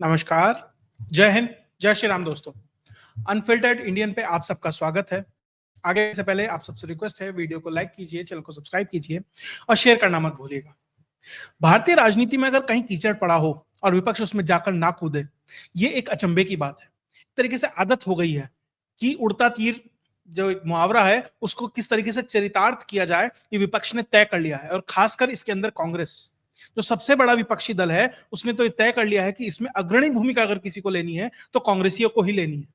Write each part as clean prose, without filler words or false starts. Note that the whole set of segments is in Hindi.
नमस्कार, जय हिंद, जय श्री राम दोस्तों। अनफिल्टर्ड इंडियन पे आप सबका स्वागत है। आगे से पहले आप सबसे रिक्वेस्ट है, वीडियो को लाइक कीजिए, चैनल को सब्सक्राइब कीजिए और शेयर करना मत भूलिएगा। भारतीय राजनीति में अगर कहीं कीचड़ पड़ा हो और विपक्ष उसमें जाकर ना कूदे, ये एक अचंभे की बात है। एक तरीके से आदत हो गई है कि उड़ता तीर जो एक मुहावरा है, उसको किस तरीके से चरितार्थ किया जाए, ये विपक्ष ने तय कर लिया है। और खासकर इसके अंदर कांग्रेस, जो सबसे बड़ा विपक्षी दल है, उसने तो ये तय कर लिया है कि इसमें अग्रणी भूमिका अगर किसी को लेनी है तो कांग्रेसियों को ही लेनी है।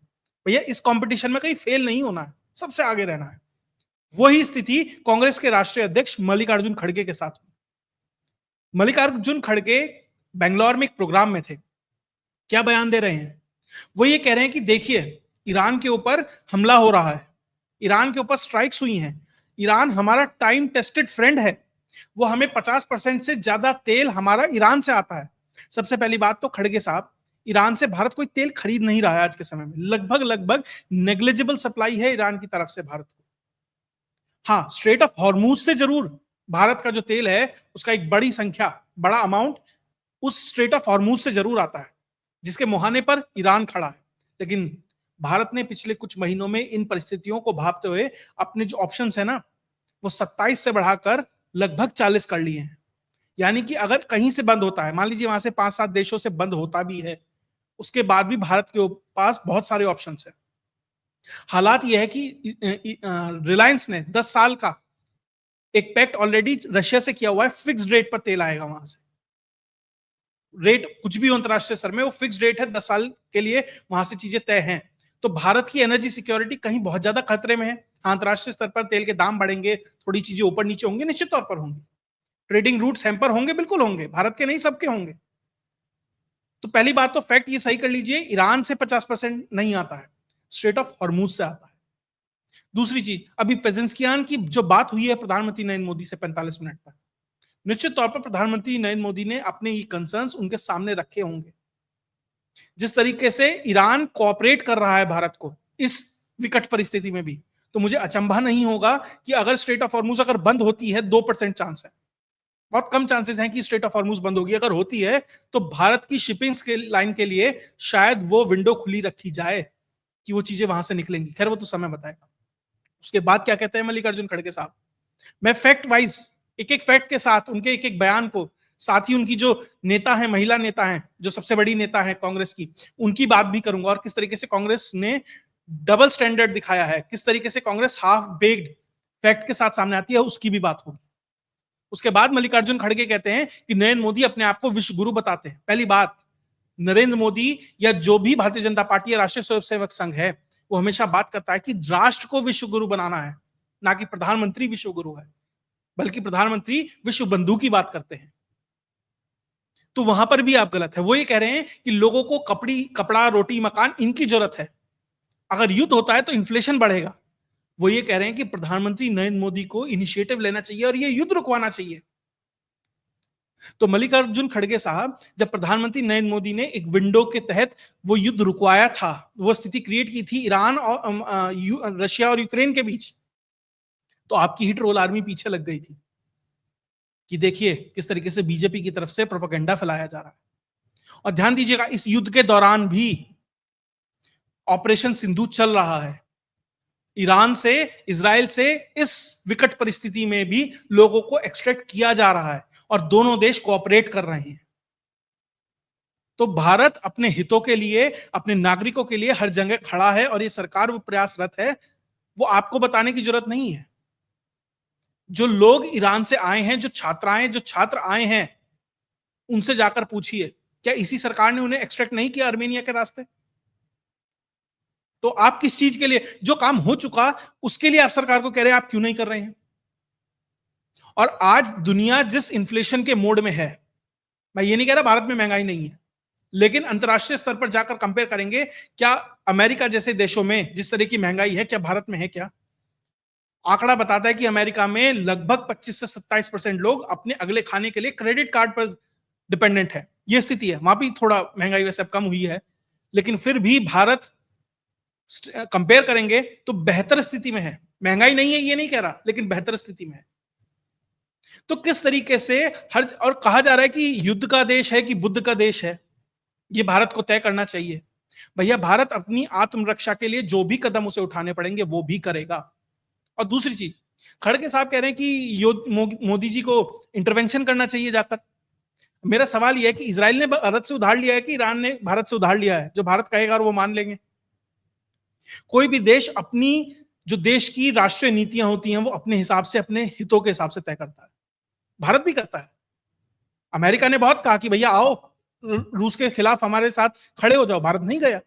भैया, इस कंपटीशन में कहीं फेल नहीं होना है, सबसे आगे रहना है। वही स्थिति कांग्रेस के राष्ट्रीय अध्यक्ष मल्लिकार्जुन खड़गे के साथ हुई। मल्लिकार्जुन खड़गे बेंगलोर में एक प्रोग्राम में थे। क्या बयान दे रहे हैं? वो ये कह रहे हैं कि देखिए, ईरान के ऊपर हमला हो रहा है, ईरान के ऊपर स्ट्राइक्स हुई हैं, ईरान हमारा टाइम टेस्टेड फ्रेंड है, वो हमें 50% से ज्यादा तेल हमारा ईरान से आता है। सबसे पहली बात तो खड़गे साहब, ईरान से भारत कोई तेल खरीद नहीं रहा है आज के समय में। लगभग लगभग नेग्लिजिबल सप्लाई है ईरान की तरफ से भारत को। हाँ, स्ट्रेट ऑफ हॉर्मूज से जरूर भारत का जो तेल है उसका एक बड़ी संख्या, बड़ा अमाउंट उस स्ट्रेट ऑफ हॉर्मूज से जरूर आता है, जिसके मुहाने पर ईरान खड़ा है। लेकिन भारत ने पिछले कुछ महीनों में इन परिस्थितियों को भांपते हुए अपने जो ऑप्शंस है ना, वो 27 से बढ़ाकर लगभग 40 कर लिए हैं। यानी कि अगर कहीं से बंद होता है, मान लीजिए वहां से 5-7 देशों से बंद होता भी है, उसके बाद भी भारत के पास बहुत सारे ऑप्शंस है। हालात यह है कि रिलायंस ने 10 साल का एक पैक्ट ऑलरेडी रशिया से किया हुआ है, फिक्स्ड रेट पर तेल आएगा वहां से। रेट कुछ भी हो अंतरराष्ट्रीय स्तर में, वो फिक्स्ड रेट है, 10 साल के लिए वहां से चीजें तय हैं। तो भारत की एनर्जी सिक्योरिटी कहीं बहुत ज्यादा खतरे में है। हाँ, अंतरराष्ट्रीय स्तर पर तेल के दाम बढ़ेंगे, थोड़ी चीजें ऊपर नीचे होंगे, निश्चित तौर पर होंगे। ट्रेडिंग रूट्स हैम्पर होंगे, बिल्कुल होंगे, भारत के नहीं सबके होंगे। तो पहली बात तो फैक्ट ये सही कर लीजिए, ईरान से 50% नहीं आता है, स्ट्रेट ऑफ हॉर्मूज से आता है। दूसरी चीज, अभी पेजेंस्कियान की जो बात हुई है प्रधानमंत्री नरेंद्र मोदी से 45 मिनट तक, निश्चित तौर पर प्रधानमंत्री नरेंद्र मोदी ने अपने ये कंसर्न्स उनके सामने रखे होंगे। जिस तरीके से ईरान कोऑपरेट कर रहा है भारत को इस विकट परिस्थिति में भी, तो मुझे अचंभा नहीं होगा कि अगर स्ट्रेट ऑफ हॉर्मूज अगर बंद होती है, 2% चांस है, बहुत कम चांसेस हैं कि स्ट्रेट ऑफ हॉर्मूज बंद होगी। अगर होती है तो भारत की शिपिंग के लाइन के लिए शायद वो विंडो खुली रखी जाए कि वो चीजें वहां से निकलेंगी। खैर, वो तो समय बताएगा। उसके बाद क्या कहते हैं मल्लिकार्जुन खड़गे साहब, मैं फैक्ट वाइज एक एक फैक्ट के साथ उनके एक एक बयान को, साथ ही उनकी जो नेता है, महिला नेता है, जो सबसे बड़ी नेता है कांग्रेस की, उनकी बात भी करूंगा और किस तरीके से कांग्रेस ने डबल स्टैंडर्ड दिखाया है, किस तरीके से कांग्रेस हाफ बेक्ड फैक्ट के साथ सामने आती है, उसकी भी बात होगी। उसके बाद मल्लिकार्जुन खड़गे कहते हैं कि नरेंद्र मोदी अपने आप को विश्व गुरु बताते हैं। पहली बात, नरेंद्र मोदी या जो भी भारतीय जनता पार्टी या राष्ट्रीय स्वयंसेवक संघ है, वो हमेशा बात करता है कि राष्ट्र को विश्व गुरु बनाना है, ना कि प्रधानमंत्री विश्व गुरु है, बल्कि प्रधानमंत्री विश्व बंधु की बात करते हैं। तो वहां पर भी आप गलत है। वो ये कह रहे हैं कि लोगों को कपड़ा, रोटी, मकान इनकी जरूरत है, अगर युद्ध होता है तो इन्फ्लेशन बढ़ेगा। वो ये कह रहे हैं कि प्रधानमंत्री नरेंद्र मोदी को इनिशिएटिव लेना चाहिए और ये युद्ध रुकवाना चाहिए। तो मल्लिकार्जुन खड़गे साहब, जब प्रधानमंत्री नरेंद्र मोदी ने एक विंडो के तहत वो युद्ध रुकवाया था, वो स्थिति क्रिएट की थी ईरान और रशिया और यूक्रेन के बीच, तो आपकी ही ट्रोल आर्मी पीछे लग गई थी कि देखिए किस तरीके से बीजेपी की तरफ से प्रोपेगेंडा फैलाया जा रहा है। और ध्यान दीजिएगा, इस युद्ध के दौरान भी ऑपरेशन सिंधु चल रहा है। ईरान से, इजराइल से इस विकट परिस्थिति में भी लोगों को एक्सट्रैक्ट किया जा रहा है और दोनों देश कोऑपरेट कर रहे हैं। तो भारत अपने हितों के लिए, अपने नागरिकों के लिए हर जगह खड़ा है और ये सरकार वो प्रयासरत है, वो आपको बताने की जरूरत नहीं है। जो लोग ईरान से आए हैं, जो छात्र आए हैं, उनसे जाकर पूछिए, क्या इसी सरकार ने उन्हें एक्सट्रैक्ट नहीं किया आर्मेनिया के रास्ते? तो आप किस चीज के लिए, जो काम हो चुका उसके लिए आप सरकार को कह रहे हैं आप क्यों नहीं कर रहे हैं? और आज दुनिया जिस इन्फ्लेशन के मोड में है, मैं ये नहीं कह रहा भारत में महंगाई नहीं है, लेकिन अंतरराष्ट्रीय स्तर पर जाकर कंपेयर करेंगे, क्या अमेरिका जैसे देशों में जिस तरह की महंगाई है, क्या भारत में है? क्या आंकड़ा बताता है कि अमेरिका में लगभग 25 से 27% लोग अपने अगले खाने के लिए क्रेडिट कार्ड पर डिपेंडेंट है। यह स्थिति है। वहां भी थोड़ा महंगाई वैसे अब कम हुई है, लेकिन फिर भी भारत कंपेयर करेंगे तो बेहतर स्थिति में है। महंगाई नहीं है ये नहीं कह रहा, लेकिन बेहतर स्थिति में है। तो किस तरीके से और कहा जा रहा है कि युद्ध का देश है कि बुद्ध का देश है, ये भारत को तय करना चाहिए। भैया भारत अपनी आत्मरक्षा के लिए जो भी कदम उसे उठाने पड़ेंगे वो भी करेगा। और दूसरी चीज, खड़गे साहब कह रहे हैं कि मोदी जी को इंटरवेंशन करना चाहिए जाकर। मेरा सवाल यह है कि इजराइल ने भारत से उधार लिया है कि ईरान ने भारत से उधार लिया है? जो भारत कहेगा और वो मान लेंगे। कोई भी देश अपनी जो देश की राष्ट्रीय नीतियां होती हैं वो अपने हिसाब से, अपने हितों के हिसाब से तय करता है। भारत भी करता है। अमेरिका ने बहुत कहा कि भैया आओ रूस के खिलाफ हमारे साथ खड़े हो जाओ, भारत नहीं गया।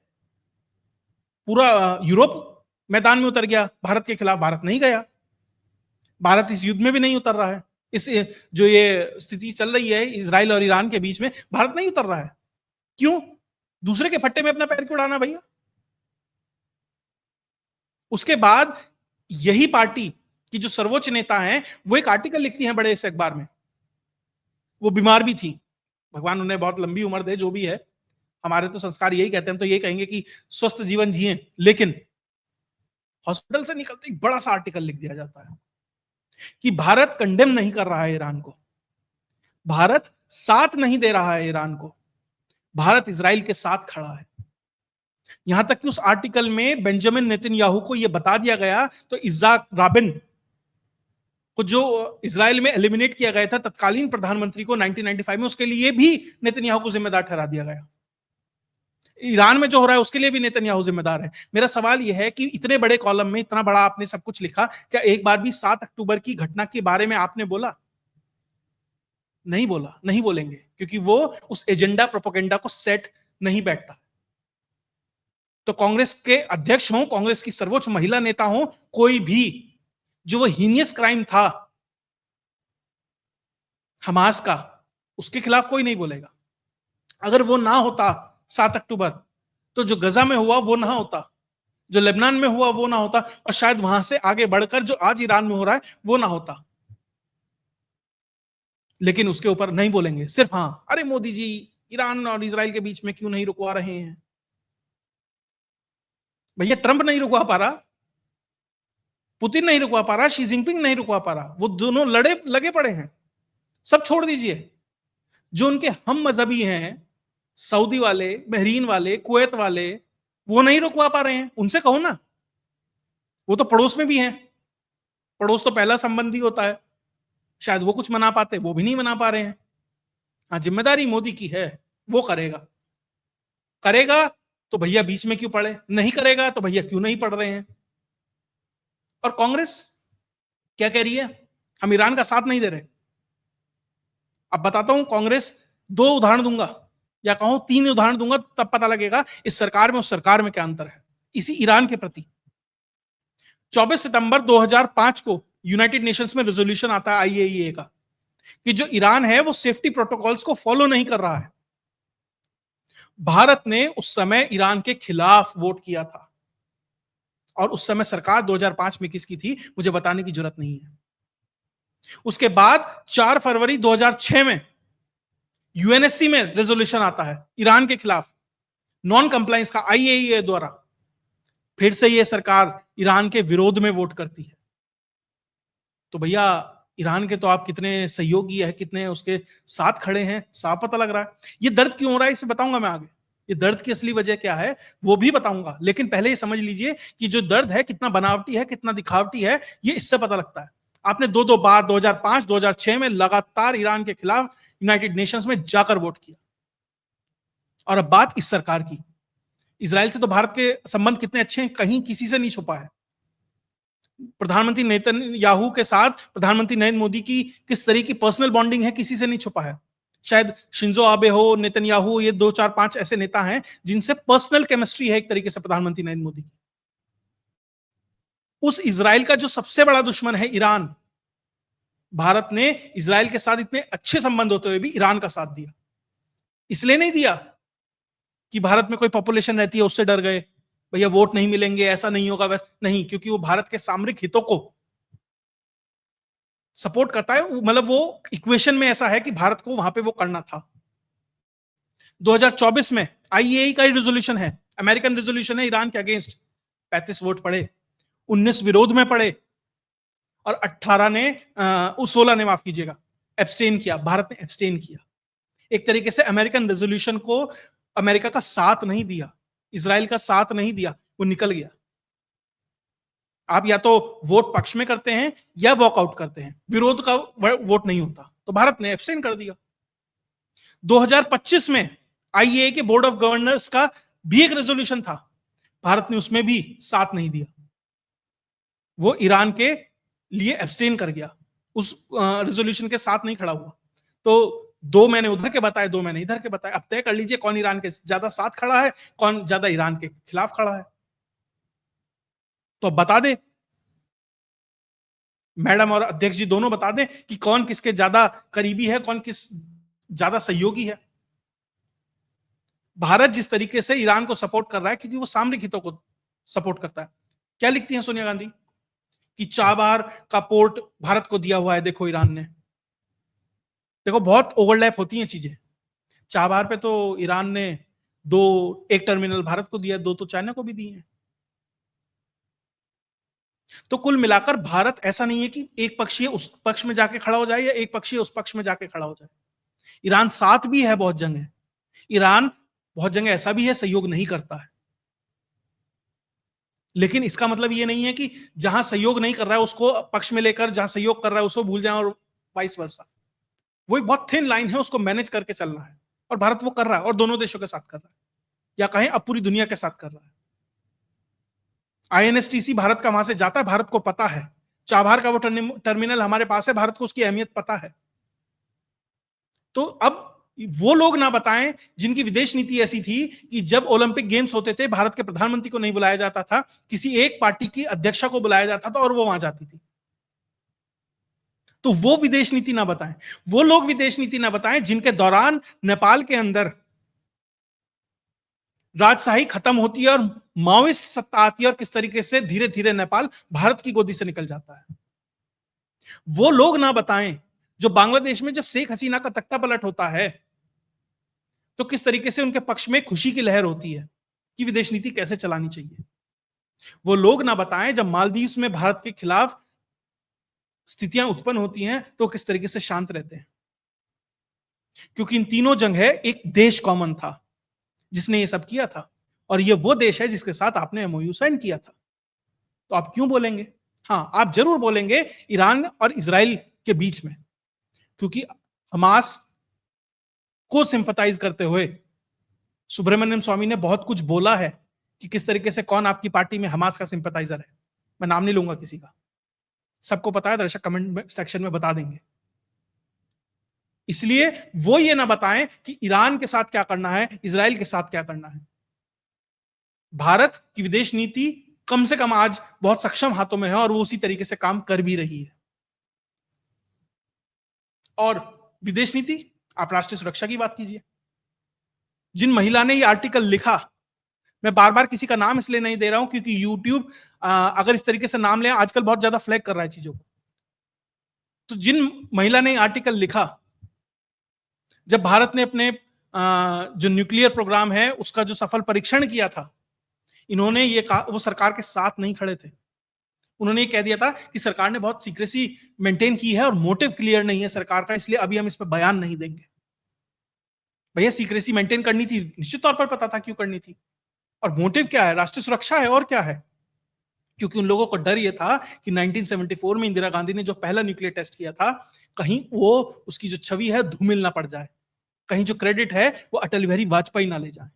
पूरा यूरोप मैदान में उतर गया भारत के खिलाफ, भारत नहीं गया। भारत इस युद्ध में भी नहीं उतर रहा है। इस जो ये स्थिति चल रही है इजराइल और ईरान के बीच में, भारत नहीं उतर रहा है। क्यों? दूसरे के फट्टे में अपना पैर क्यों उड़ाना भैया? उसके बाद यही पार्टी की जो सर्वोच्च नेता हैं वो एक आर्टिकल लिखती हैं बड़े से अखबार में। वो बीमार भी थी, भगवान उन्हें बहुत लंबी उम्र दे, जो भी है। हमारे तो संस्कार यही कहते हैं, हम तो यही कहेंगे कि स्वस्थ जीवन जिए। लेकिन हॉस्पिटल से निकलते एक बड़ा सा आर्टिकल लिख दिया जाता है कि भारत कंडेम नहीं कर रहा है ईरान को, भारत साथ नहीं दे रहा है ईरान को, भारत इजराइल के साथ खड़ा है। यहां तक कि उस आर्टिकल में बेंजामिन नेतन्याहू को यह बता दिया गया, तो इज़ाक राबिन को जो इजराइल में एलिमिनेट किया गया था तत्कालीन प्रधानमंत्री को 1995 में, उसके लिए भी नेतन्याहू को जिम्मेदार ठहरा दिया गया। ईरान में जो हो रहा है उसके लिए भी नेतन्याहू जिम्मेदार है। मेरा सवाल यह है कि इतने बड़े कॉलम में इतना बड़ा आपने सब कुछ लिखा, क्या एक बार भी 7 अक्टूबर की घटना के बारे में आपने बोला? नहीं बोला, नहीं बोलेंगे, क्योंकि वो उस एजेंडा प्रोपेगेंडा को सेट नहीं बैठता। तो कांग्रेस के अध्यक्ष हों, कांग्रेस की सर्वोच्च महिला नेता हों, कोई भी, जो वो हीनियस क्राइम था हमास का, उसके खिलाफ कोई नहीं बोलेगा। अगर वो ना होता 7 अक्टूबर, तो जो गजा में हुआ वो ना होता, जो लेबनान में हुआ वो ना होता, और शायद वहां से आगे बढ़कर जो आज ईरान में हो रहा है वो ना होता। लेकिन उसके ऊपर नहीं बोलेंगे, सिर्फ हाँ अरे मोदी जी ईरान और इजराइल के बीच में क्यों नहीं रुकवा रहे हैं? भैया ट्रंप नहीं रुकवा पा रहा, पुतिन नहीं रुकवा पा रहा, शी जिनपिंग नहीं रुकवा पा रहा, वो दोनों लगे पड़े हैं। सब छोड़ दीजिए, जो उनके हम मजहबी हैं, सऊदी वाले, बहरीन वाले, कुवैत वाले, वो नहीं रुकवा पा रहे हैं। उनसे कहो ना, वो तो पड़ोस में भी हैं। पड़ोस तो पहला संबंधी होता है। शायद वो कुछ मना पाते, वो भी नहीं मना पा रहे हैं। हाँ, जिम्मेदारी मोदी की है, वो करेगा। करेगा तो भैया बीच में क्यों पड़े, नहीं करेगा तो भैया क्यों नहीं पड़ रहे हैं? और कांग्रेस क्या कह रही है? हम ईरान का साथ नहीं दे रहे। अब बताता हूं, कांग्रेस 2 उदाहरण दूंगा, या कहूं 3 उदाहरण दूंगा, तब पता लगेगा इस सरकार में उस सरकार में क्या अंतर है इसी ईरान के प्रति। 24 सितंबर 2005 को यूनाइटेड नेशंस में रेजोल्यूशन आता है आईएईए का, कि जो ईरान है वो सेफ्टी प्रोटोकॉल्स को फॉलो नहीं कर रहा है। भारत ने उस समय ईरान के खिलाफ वोट किया था, और उस समय सरकार 2005 में किसकी थी मुझे बताने की जरूरत नहीं है। उसके बाद 4 फरवरी 2006 में यूएनएससी में रेजोल्यूशन आता है ईरान के खिलाफ, नॉन कंप्लायंस का, आईएईए द्वारा। फिर से यह सरकार ईरान के विरोध में वोट करती है। तो भैया ईरान के तो आप कितने सहयोगी है, कितने उसके साथ खड़े हैं, साफ पता लग रहा है। ये दर्द क्यों हो रहा है इसे बताऊंगा मैं आगे, ये दर्द की असली वजह क्या है वो भी बताऊंगा। लेकिन पहले ये समझ लीजिए कि जो दर्द है कितना बनावटी है, कितना दिखावटी है, ये इससे पता लगता है। आपने 2 बार 2005 2006 में लगातार ईरान के खिलाफ यूनाइटेड नेशंस में जाकर वोट किया। और अब बात इस सरकार की, इजराइल से तो भारत के संबंध कितने अच्छे हैं, कहीं किसी से नहीं छुपा है। प्रधानमंत्री नेतन्याहू के साथ प्रधानमंत्री नरेंद्र मोदी की किस तरह की पर्सनल बॉन्डिंग है, किसी से नहीं छुपा है। शायद शिंजो आबे हो, नेतन्याहू, ये 2 4 5 ऐसे नेता हैं जिनसे पर्सनल केमिस्ट्री है एक तरीके से प्रधानमंत्री नरेंद्र मोदी की। उस इजराइल का जो सबसे बड़ा दुश्मन है ईरान, भारत ने इजराइल के साथ इतने अच्छे संबंध होते हुए भी ईरान का साथ दिया। इसलिए नहीं दिया कि भारत में कोई पॉपुलेशन रहती है उससे डर गए, भैया वोट नहीं मिलेंगे, ऐसा नहीं होगा, वैसा नहीं, क्योंकि वो भारत के सामरिक हितों को सपोर्ट करता है। मतलब वो इक्वेशन में ऐसा है कि भारत को वहां पे वो करना था। 2024 में आईएई का ही रेजोल्यूशन है, अमेरिकन रेजोल्यूशन है ईरान के अगेंस्ट, 35 वोट पड़े, 19 विरोध में पड़े, और 16 ने माफ कीजिएगा एब्सटेन किया, भारत ने एब्सटेन किया। एक तरीके से अमेरिकन रेजोल्यूशन को अमेरिका का साथ नहीं दिया, इजराइल का साथ नहीं दिया, वो निकल गया। आप या तो वोट पक्ष में करते हैं या वॉकआउट करते हैं, विरोध का वोट नहीं होता। तो भारत ने एब्सटेन कर दिया। 2025 में आईएए के बोर्ड ऑफ गवर्नर्स का भी एक रेजोल्यूशन था, भारत ने उसमें भी साथ नहीं दिया, वो ईरान के लिए एब्सटेन कर गया, उस रेजोल्यूशन के साथ नहीं खड़ा हुआ। तो 2 मैंने उधर के बताए, 2 मैंने इधर के बताए। अब तय कर लीजिए कौन ईरान के ज्यादा साथ खड़ा है, कौन ज्यादा ईरान के खिलाफ खड़ा है। तो अब बता दे, मैडम और अध्यक्ष जी दोनों बता दें कि कौन किसके ज्यादा करीबी है, कौन किस ज्यादा सहयोगी है। भारत जिस तरीके से ईरान को सपोर्ट कर रहा है, क्योंकि वो सामरिक हितों को सपोर्ट करता है। क्या लिखती हैं सोनिया गांधी कि चाबार का पोर्ट भारत को दिया हुआ है, देखो ईरान ने। देखो बहुत ओवरलैप होती हैं चीजें। चाबार पे तो ईरान ने एक टर्मिनल भारत को दिया, 2 तो चाइना को भी दिए हैं। तो कुल मिलाकर भारत ऐसा नहीं है कि एक पक्षीय उस पक्ष में जाके खड़ा हो जाए या एक पक्षीय उस पक्ष में जाके खड़ा हो जाए। ईरान साथ भी है बहुत जगह, ईरान बहुत जगह ऐसा भी है सहयोग नहीं करता है। लेकिन इसका मतलब ये नहीं है कि जहां सहयोग नहीं कर रहा है उसको पक्ष में लेकर जहां सहयोग कर रहा है उसको भूल जाए, और वाइस वर्सा। वो एक बहुत थिन लाइन है, उसको मैनेज करके चलना है, और भारत वो कर रहा है, और दोनों देशों के साथ कर रहा है, या कहें अब पूरी दुनिया के साथ कर रहा है। आईएनएसटीसी भारत का वहां से जाता है, भारत को पता है। चाबहार का वो टर्मिनल हमारे पास है, भारत को उसकी अहमियत पता है। तो अब वो लोग ना बताएं जिनकी विदेश नीति ऐसी थी कि जब ओलंपिक गेम्स होते थे भारत के प्रधानमंत्री को नहीं बुलाया जाता था, किसी एक पार्टी की अध्यक्षा को बुलाया जाता था और वो वहां जाती थी। तो वो विदेश नीति ना बताएं, वो लोग विदेश नीति ना बताएं जिनके दौरान नेपाल के अंदर राजशाही खत्म होती है और माओइस्ट सत्ता आती है, और किस तरीके से धीरे धीरे नेपाल भारत की गोदी से निकल जाता है। वो लोग ना बताएं जो बांग्लादेश में जब शेख हसीना का तख्ता पलट होता है तो किस तरीके से उनके पक्ष में खुशी की लहर होती है कि विदेश नीति कैसे चलानी चाहिए। वो लोग ना बताएं जब मालदीव में भारत के खिलाफ स्थितियां उत्पन्न होती हैं तो किस तरीके से शांत रहते हैं। क्योंकि इन तीनों जगह एक देश कॉमन था जिसने ये सब किया था, और ये वो देश है जिसके साथ आपने एमओयू साइन किया था। तो आप क्यों बोलेंगे? हाँ, आप जरूर बोलेंगे ईरान और इजराइल के बीच में, क्योंकि हमास को सिंपैथाइज करते हुए सुब्रमण्यम स्वामी ने बहुत कुछ बोला है कि किस तरीके से कौन आपकी पार्टी में हमास का सिंपैथाइजर है। मैं नाम नहीं लूंगा किसी का, सबको पता है, दर्शक कमेंट सेक्शन में बता देंगे। इसलिए वो ये ना बताएं कि ईरान के साथ क्या करना है, इजराइल के साथ क्या करना है। भारत की विदेश नीति कम से कम आज बहुत सक्षम हाथों में है और वो उसी तरीके से काम कर भी रही है। और विदेश नीति, आप राष्ट्रीय सुरक्षा की बात कीजिए। जिन महिला ने ये आर्टिकल लिखा, मैं बार बार किसी का नाम इसलिए नहीं दे रहा हूं क्योंकि यूट्यूब अगर इस तरीके से नाम ले आजकल बहुत ज्यादा फ्लैग कर रहा है चीजों को। तो जिन महिला ने आर्टिकल लिखा, जब भारत ने अपने जो न्यूक्लियर प्रोग्राम है उसका जो सफल परीक्षण किया था, इन्होंने ये कहा, वो सरकार के साथ नहीं खड़े थे। उन्होंने ये कह दिया था कि सरकार ने बहुत सीक्रेसी मेंटेन की है और मोटिव क्लियर नहीं है सरकार का, इसलिए अभी हम इस पर बयान नहीं देंगे। भैया सीक्रेसी मेंटेन करनी थी, निश्चित तौर पर पता था क्यों करनी थी। और मोटिव क्या है? राष्ट्रीय सुरक्षा है, और क्या है? क्योंकि उन लोगों को डर यह था कि 1974 में इंदिरा गांधी ने जो पहला न्यूक्लियर टेस्ट किया था, कहीं वो उसकी जो छवि है धूमिल ना पड़ जाए, कहीं जो क्रेडिट है वो अटल बिहारी वाजपेयी ना ले जाए।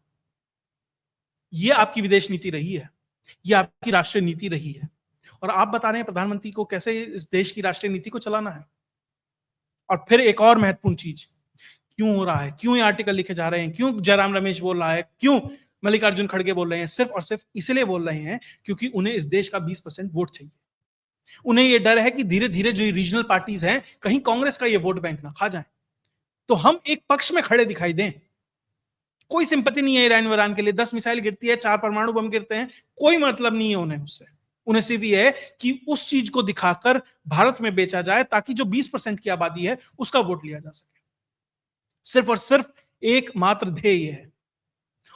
ये आपकी विदेश नीति रही है, ये आपकी राष्ट्रीय नीति रही है, और आप बता रहे हैं प्रधानमंत्री को कैसे इस देश की राष्ट्रीय नीति को चलाना है। और फिर एक और महत्वपूर्ण चीज, क्यों हो रहा है, क्यों ये आर्टिकल लिखे जा रहे हैं, क्यों जयराम रमेश बोल रहा है, क्यों मल्लिकार्जुन खड़गे बोल रहे हैं? सिर्फ और सिर्फ इसलिए बोल रहे हैं क्योंकि उन्हें इस देश का 20% वोट चाहिए। उन्हें यह डर है कि धीरे धीरे जो रीजनल पार्टीज हैं कहीं कांग्रेस का ये वोट बैंक ना खा जाए, तो हम एक पक्ष में खड़े दिखाई दें। कोई सिंपत्ति नहीं है ईरान वरान के लिए, 10 मिसाइल गिरती है, 4 परमाणु बम गिरते हैं, कोई मतलब नहीं है उन्हें उससे। उन्हें सिर्फ ये है कि उस चीज को दिखाकर भारत में बेचा जाए ताकि जो 20% की आबादी है उसका वोट लिया जा सके। सिर्फ और सिर्फ एक मात्र ध्येय है।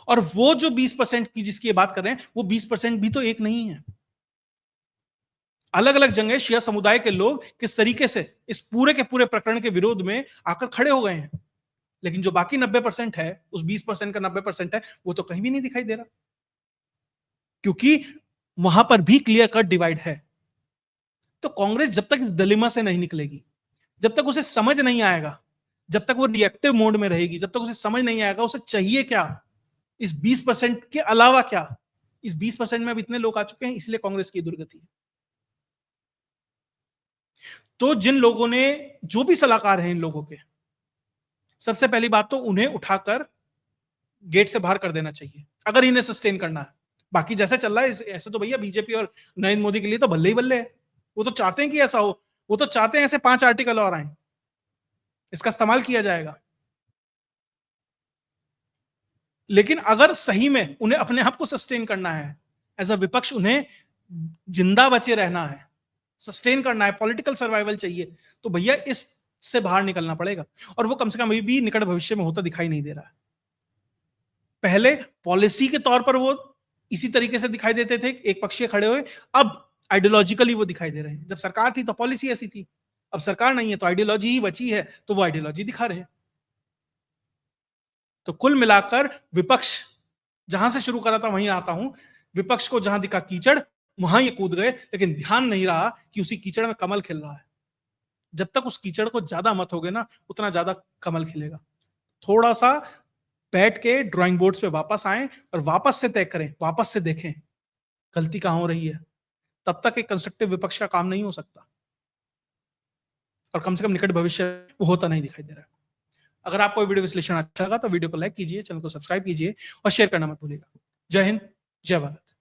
और वो जो 20% की जिसकी बात कर रहे हैं, वो 20% भी तो एक नहीं है। अलग अलग जगह शिया समुदाय के लोग किस तरीके से इस पूरे के पूरे प्रकरण के विरोध में आकर खड़े हो गए हैं, लेकिन जो बाकी 90% है, उस 20% का 90% है, वो तो कहीं भी नहीं दिखाई दे रहा, क्योंकि वहां पर भी क्लियर कट डिवाइड है। तो कांग्रेस जब तक इस डिलेमा से नहीं निकलेगी, जब तक उसे समझ नहीं आएगा, जब तक वो रिएक्टिव मोड में रहेगी, जब तक उसे समझ नहीं आएगा उसे चाहिए क्या, इस 20% के अलावा क्या, इस 20% में अब इतने लोग आ चुके हैं, इसलिए कांग्रेस की दुर्गति है। तो जिन लोगों ने, जो भी सलाहकार हैं इन लोगों के, सबसे पहली बात तो उन्हें उठाकर गेट से बाहर कर देना चाहिए, अगर इन्हें सस्टेन करना है। बाकी जैसे चल रहा है ऐसे तो भैया बीजेपी और नरेंद्र मोदी के लिए तो बल्ले ही बल्ले है। वो तो चाहते हैं कि ऐसा हो, वो तो चाहते हैं ऐसे 5 आर्टिकल और आए, इसका इस्तेमाल किया जाएगा। लेकिन अगर सही में उन्हें अपने आप को सस्टेन करना है, एज अ विपक्ष उन्हें जिंदा बचे रहना है, सस्टेन करना है, पॉलिटिकल सर्वाइवल चाहिए, तो भैया इससे बाहर निकलना पड़ेगा। और वो कम से कम अभी भी निकट भविष्य में होता दिखाई नहीं दे रहा है। पहले पॉलिसी के तौर पर वो इसी तरीके से दिखाई देते थे, एक पक्षीय खड़े हुए, अब आइडियोलॉजिकली वो दिखाई दे रहे हैं। जब सरकार थी तो पॉलिसी ऐसी थी, अब सरकार नहीं है तो आइडियोलॉजी ही बची है, तो वो आइडियोलॉजी दिखा रहे हैं। तो कुल मिलाकर विपक्ष, जहां से शुरू करा था वहीं आता हूं, विपक्ष को जहां दिखा कीचड़ वहां ये कूद गए, लेकिन ध्यान नहीं रहा कि उसी कीचड़ में कमल खिल रहा है। जब तक उस कीचड़ को ज्यादा मत होगे ना, उतना ज्यादा कमल खिलेगा। थोड़ा सा बैठ के ड्राइंग बोर्ड्स पे वापस आए और वापस से तय करें, वापस से देखें गलती कहां हो रही है, तब तक एक कंस्ट्रक्टिव विपक्ष का काम नहीं हो सकता, और कम से कम निकट भविष्य वो होता नहीं दिखाई दे रहा है। अगर आपको वीडियो विश्लेषण अच्छा लगा तो वीडियो को लाइक कीजिए, चैनल को सब्सक्राइब कीजिए और शेयर करना मत भूलिएगा। जय हिंद, जय भारत।